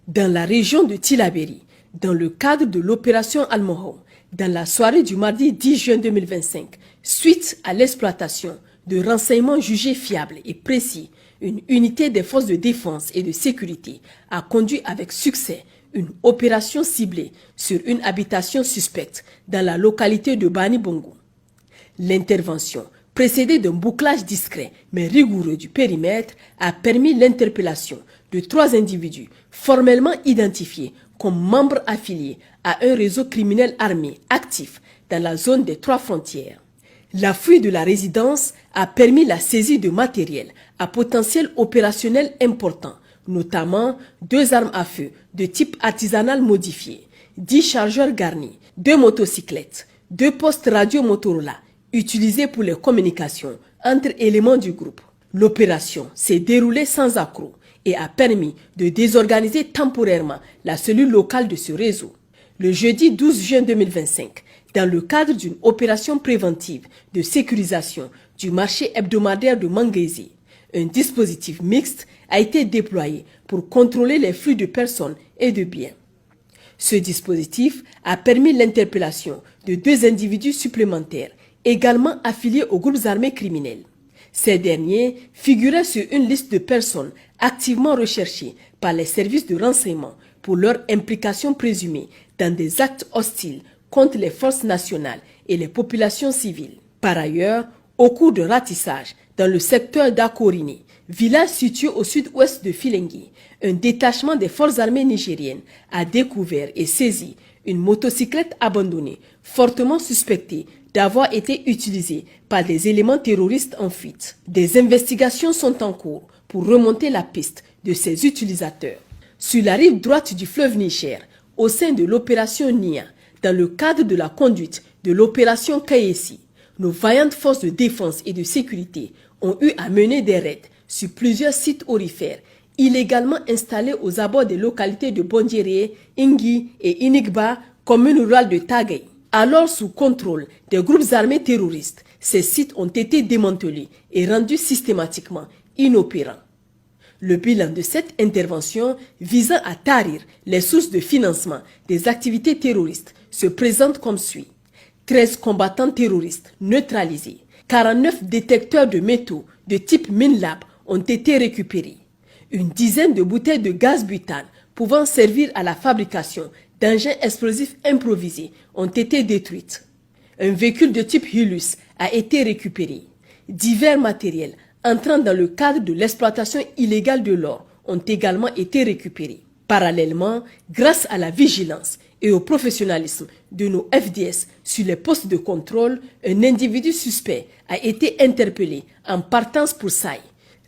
Dans la région de Tillabéri, dans le cadre de l'opération Al-Mohom, dans la soirée du mardi 10 juin 2025, suite à l'exploitation de renseignements jugés fiables et précis, une unité des forces de défense et de sécurité a conduit avec succès une opération ciblée sur une habitation suspecte dans la localité de Bani Bongo. L'intervention, précédée d'un bouclage discret mais rigoureux du périmètre, a permis l'interpellation de 3 individus formellement identifiés comme membres affiliés à un réseau criminel armé actif dans la zone des 3 frontières. La fuite de la résidence a permis la saisie de matériel à potentiel opérationnel important, notamment 2 armes à feu de type artisanal modifié, 10 chargeurs garnis, 2 motocyclettes, 2 postes radio Motorola utilisés pour les communications entre éléments du groupe. L'opération s'est déroulée sans accroc et a permis de désorganiser temporairement la cellule locale de ce réseau. Le jeudi 12 juin 2025, dans le cadre d'une opération préventive de sécurisation du marché hebdomadaire de Manguézi, un dispositif mixte a été déployé pour contrôler les flux de personnes et de biens. Ce dispositif a permis l'interpellation de 2 individus supplémentaires, également affiliés aux groupes armés criminels. Ces derniers figuraient sur une liste de personnes activement recherchées par les services de renseignement pour leur implication présumée dans des actes hostiles contre les forces nationales et les populations civiles. Par ailleurs, au cours de ratissage dans le secteur d'Akorine, village situé au sud-ouest de Filengue, un détachement des forces armées nigériennes a découvert et saisi une motocyclette abandonnée, fortement suspectée d'avoir été utilisée par des éléments terroristes en fuite. Des investigations sont en cours pour remonter la piste de ces utilisateurs. Sur la rive droite du fleuve Niger, au sein de l'opération NIA, dans le cadre de la conduite de l'opération Kayesi, nos vaillantes forces de défense et de sécurité ont eu à mener des raids sur plusieurs sites aurifères illégalement installés aux abords des localités de Bondjéré, Ingui et Inigba, commune rurale de Tagay. Alors sous contrôle des groupes armés terroristes, ces sites ont été démantelés et rendus systématiquement inopérants. Le bilan de cette intervention visant à tarir les sources de financement des activités terroristes se présente comme suit. 13 combattants terroristes neutralisés, 49 détecteurs de métaux de type MinLab ont été récupérés. Une dizaine de bouteilles de gaz butane pouvant servir à la fabrication d'engins explosifs improvisés ont été détruites. Un véhicule de type Hilux a été récupéré. Divers matériels entrant dans le cadre de l'exploitation illégale de l'or ont également été récupérés. Parallèlement, grâce à la vigilance et au professionnalisme de nos FDS sur les postes de contrôle, un individu suspect a été interpellé en partance pour Saï.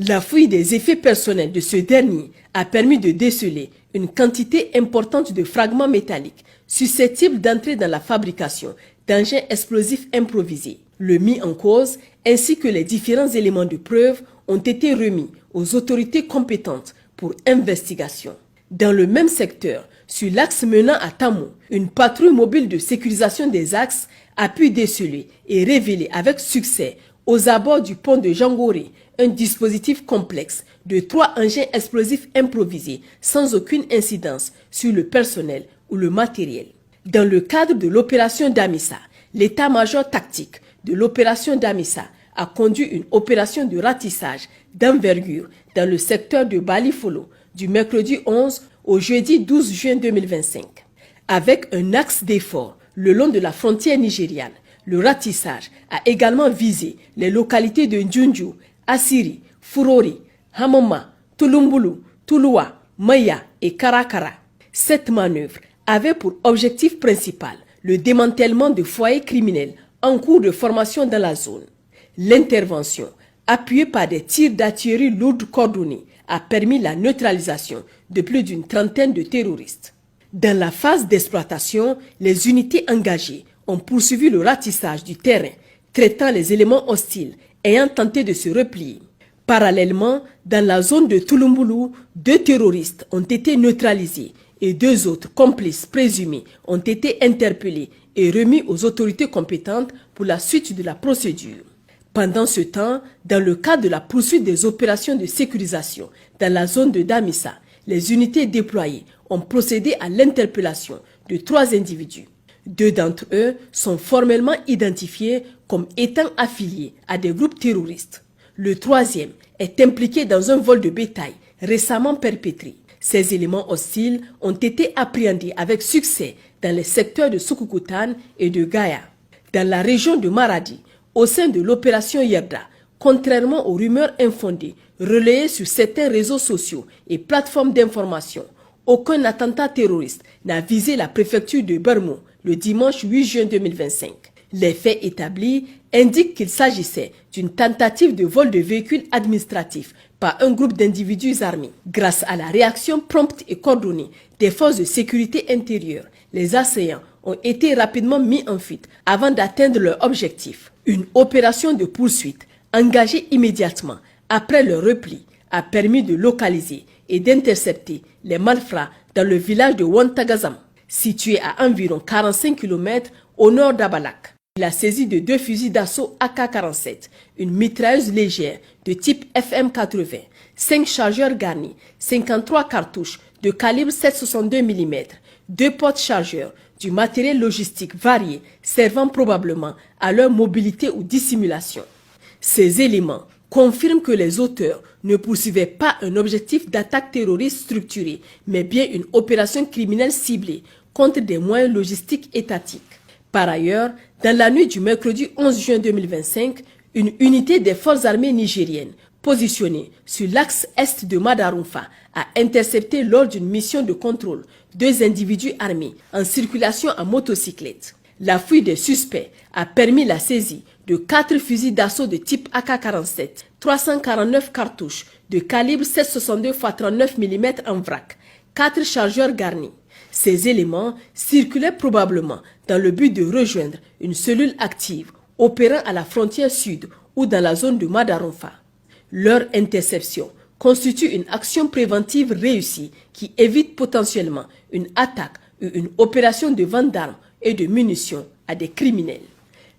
La fouille des effets personnels de ce dernier a permis de déceler une quantité importante de fragments métalliques susceptibles d'entrer dans la fabrication d'engins explosifs improvisés. Le mis en cause ainsi que les différents éléments de preuve ont été remis aux autorités compétentes pour investigation. Dans le même secteur, sur l'axe menant à Tamou, une patrouille mobile de sécurisation des axes a pu déceler et révéler avec succès aux abords du pont de Jangoré un dispositif complexe de 3 engins explosifs improvisés sans aucune incidence sur le personnel ou le matériel. Dans le cadre de l'opération Damissa, l'état-major tactique de l'opération Damissa a conduit une opération de ratissage d'envergure dans le secteur de Balifolo du mercredi 11 au jeudi 12 juin 2025. Avec un axe d'effort le long de la frontière nigériane, le ratissage a également visé les localités de Ndjundju, Assiri, Furori, Hamoma, Tulumbulu, Touloua, Maya et Karakara. Cette manœuvre avait pour objectif principal le démantèlement de foyers criminels en cours de formation dans la zone. L'intervention, appuyée par des tirs d'artillerie lourde coordonnés, a permis la neutralisation de plus d'une trentaine de terroristes. Dans la phase d'exploitation, les unités engagées ont poursuivi le ratissage du terrain, traitant les éléments hostiles ayant tenté de se replier. Parallèlement, dans la zone de Tulumbulu, 2 terroristes ont été neutralisés et 2 autres complices présumés ont été interpellés et remis aux autorités compétentes pour la suite de la procédure. Pendant ce temps, dans le cadre de la poursuite des opérations de sécurisation dans la zone de Damissa, les unités déployées ont procédé à l'interpellation de 3 individus. 2 d'entre eux sont formellement identifiés comme étant affiliés à des groupes terroristes. Le 3e est impliqué dans un vol de bétail récemment perpétré. Ces éléments hostiles ont été appréhendés avec succès dans les secteurs de Sukukutane et de Gaya. Dans la région de Maradi, au sein de l'opération Yerda, contrairement aux rumeurs infondées relayées sur certains réseaux sociaux et plateformes d'information, aucun attentat terroriste n'a visé la préfecture de Bermo le dimanche 8 juin 2025. Les faits établis indiquent qu'il s'agissait d'une tentative de vol de véhicules administratifs par un groupe d'individus armés. Grâce à la réaction prompte et coordonnée des forces de sécurité intérieure, les assaillants ont été rapidement mis en fuite avant d'atteindre leur objectif. Une opération de poursuite engagée immédiatement après leur repli a permis de localiser et d'intercepter les malfrats dans le village de Wantagazam, situé à environ 45 km au nord d'Abalak. Il a saisi de 2 fusils d'assaut AK-47, une mitrailleuse légère de type FM80, 5 chargeurs garnis, 53 cartouches de calibre 7,62 mm, 2 porte-chargeurs, du matériel logistique varié servant probablement à leur mobilité ou dissimulation. Ces éléments confirment que les auteurs ne poursuivaient pas un objectif d'attaque terroriste structurée, mais bien une opération criminelle ciblée contre des moyens logistiques étatiques. Par ailleurs, dans la nuit du mercredi 11 juin 2025, une unité des forces armées nigériennes positionnée sur l'axe est de Madarumfa a intercepté lors d'une mission de contrôle 2 individus armés en circulation en motocyclette. La fuite des suspects a permis la saisie de 4 fusils d'assaut de type AK-47, 349 cartouches de calibre 7,62 x 39 mm en vrac, 4 chargeurs garnis. Ces éléments circulaient probablement dans le but de rejoindre une cellule active opérant à la frontière sud ou dans la zone de Madarumfa. Leur interception constitue une action préventive réussie qui évite potentiellement une attaque ou une opération de vente d'armes et de munitions à des criminels.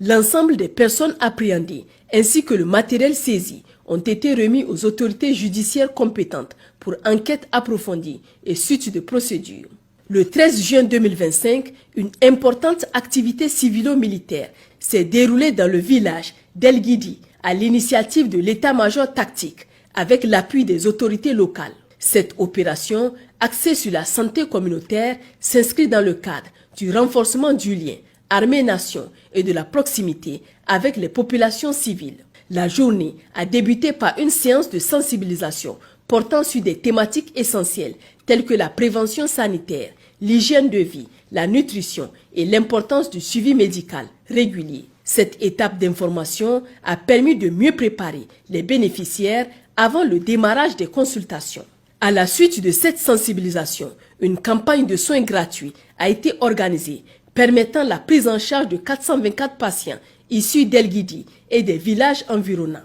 L'ensemble des personnes appréhendées ainsi que le matériel saisi ont été remis aux autorités judiciaires compétentes pour enquête approfondie et suite de procédure. Le 13 juin 2025, une importante activité civilo-militaire s'est déroulée dans le village d'El Guidi à l'initiative de l'état-major tactique avec l'appui des autorités locales. Cette opération, axée sur la santé communautaire, s'inscrit dans le cadre du renforcement du lien armée-nation et de la proximité avec les populations civiles. La journée a débuté par une séance de sensibilisation portant sur des thématiques essentielles telles que la prévention sanitaire, l'hygiène de vie, la nutrition et l'importance du suivi médical régulier. Cette étape d'information a permis de mieux préparer les bénéficiaires avant le démarrage des consultations. À la suite de cette sensibilisation, une campagne de soins gratuits a été organisée permettant la prise en charge de 424 patients issus d'El Guidi et des villages environnants.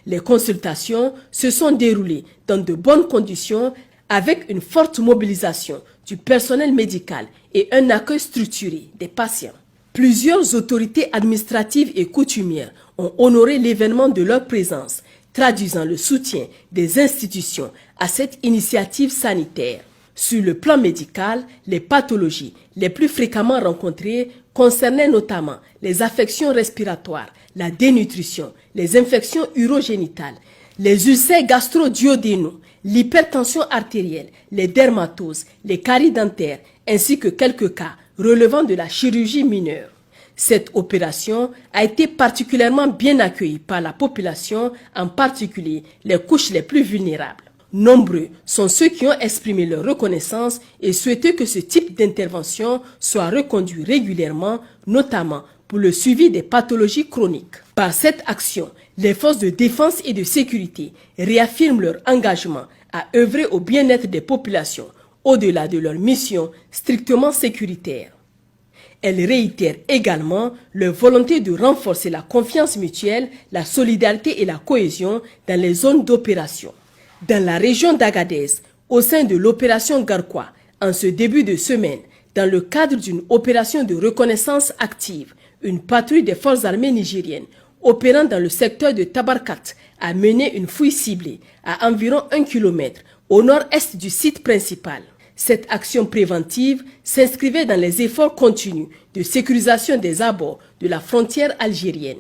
Les consultations se sont déroulées dans de bonnes conditions avec une forte mobilisation du personnel médical et un accueil structuré des patients. Plusieurs autorités administratives et coutumières ont honoré l'événement de leur présence, traduisant le soutien des institutions à cette initiative sanitaire. Sur le plan médical, les pathologies les plus fréquemment rencontrées concernaient notamment les affections respiratoires, la dénutrition, les infections urogénitales, les ulcères gastro-duodénaux, l'hypertension artérielle, les dermatoses, les caries dentaires, ainsi que quelques cas relevant de la chirurgie mineure. Cette opération a été particulièrement bien accueillie par la population, en particulier les couches les plus vulnérables. Nombreux sont ceux qui ont exprimé leur reconnaissance et souhaité que ce type d'intervention soit reconduit régulièrement, notamment pour le suivi des pathologies chroniques. Par cette action, les forces de défense et de sécurité réaffirment leur engagement à œuvrer au bien-être des populations, au-delà de leur mission strictement sécuritaire. Elles réitèrent également leur volonté de renforcer la confiance mutuelle, la solidarité et la cohésion dans les zones d'opération. Dans la région d'Agadez, au sein de l'opération Garkwa, en ce début de semaine, dans le cadre d'une opération de reconnaissance active, une patrouille des forces armées nigériennes opérant dans le secteur de Tabarkat a mené une fouille ciblée à environ 1 km au nord-est du site principal. Cette action préventive s'inscrivait dans les efforts continus de sécurisation des abords de la frontière algérienne.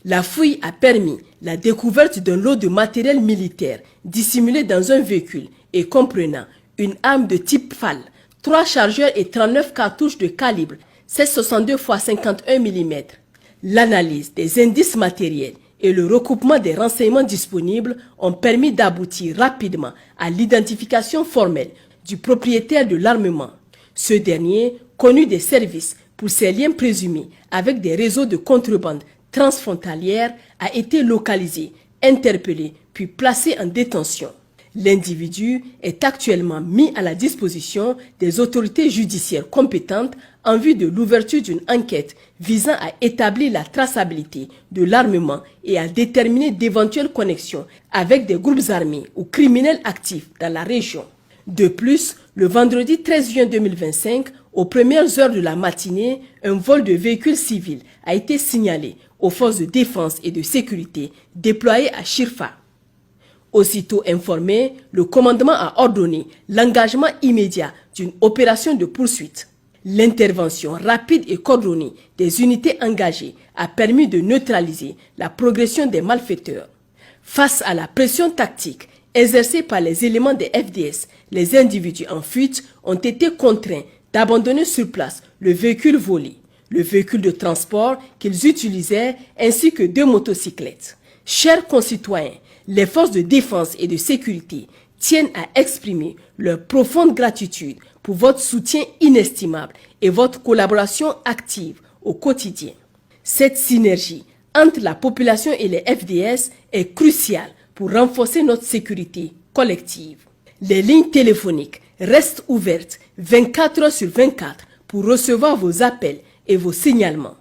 La fouille a permis la découverte d'un lot de matériel militaire dissimulé dans un véhicule et comprenant une arme de type FAL, 3 chargeurs et 39 cartouches de calibre 7,62 x 51 mm. L'analyse des indices matériels et le recoupement des renseignements disponibles ont permis d'aboutir rapidement à l'identification formelle du propriétaire de l'armement. Ce dernier, connu des services pour ses liens présumés avec des réseaux de contrebande transfrontalière, a été localisé, interpellé puis placé en détention. L'individu est actuellement mis à la disposition des autorités judiciaires compétentes en vue de l'ouverture d'une enquête visant à établir la traçabilité de l'armement et à déterminer d'éventuelles connexions avec des groupes armés ou criminels actifs dans la région. De plus, le vendredi 13 juin 2025, aux premières heures de la matinée, un vol de véhicules civils a été signalé aux forces de défense et de sécurité déployées à Chirfa. Aussitôt informé, le commandement a ordonné l'engagement immédiat d'une opération de poursuite. L'intervention rapide et coordonnée des unités engagées a permis de neutraliser la progression des malfaiteurs. Face à la pression tactique exercée par les éléments des FDS, les individus en fuite ont été contraints d'abandonner sur place le véhicule volé, le véhicule de transport qu'ils utilisaient ainsi que 2 motocyclettes. Chers concitoyens, les forces de défense et de sécurité tiennent à exprimer leur profonde gratitude pour votre soutien inestimable et votre collaboration active au quotidien. Cette synergie entre la population et les FDS est cruciale pour renforcer notre sécurité collective. Les lignes téléphoniques restent ouvertes 24 heures sur 24 pour recevoir vos appels et vos signalements.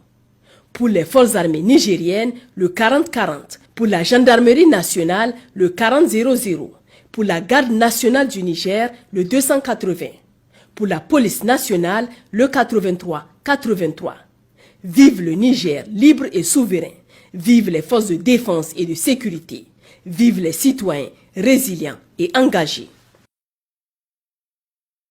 Pour les forces armées nigériennes, le 40-40. Pour la gendarmerie nationale, le 40-00. Pour la garde nationale du Niger, le 280. Pour la police nationale, le 83-83. Vive le Niger libre et souverain. Vive les forces de défense et de sécurité. Vive les citoyens résilients et engagés.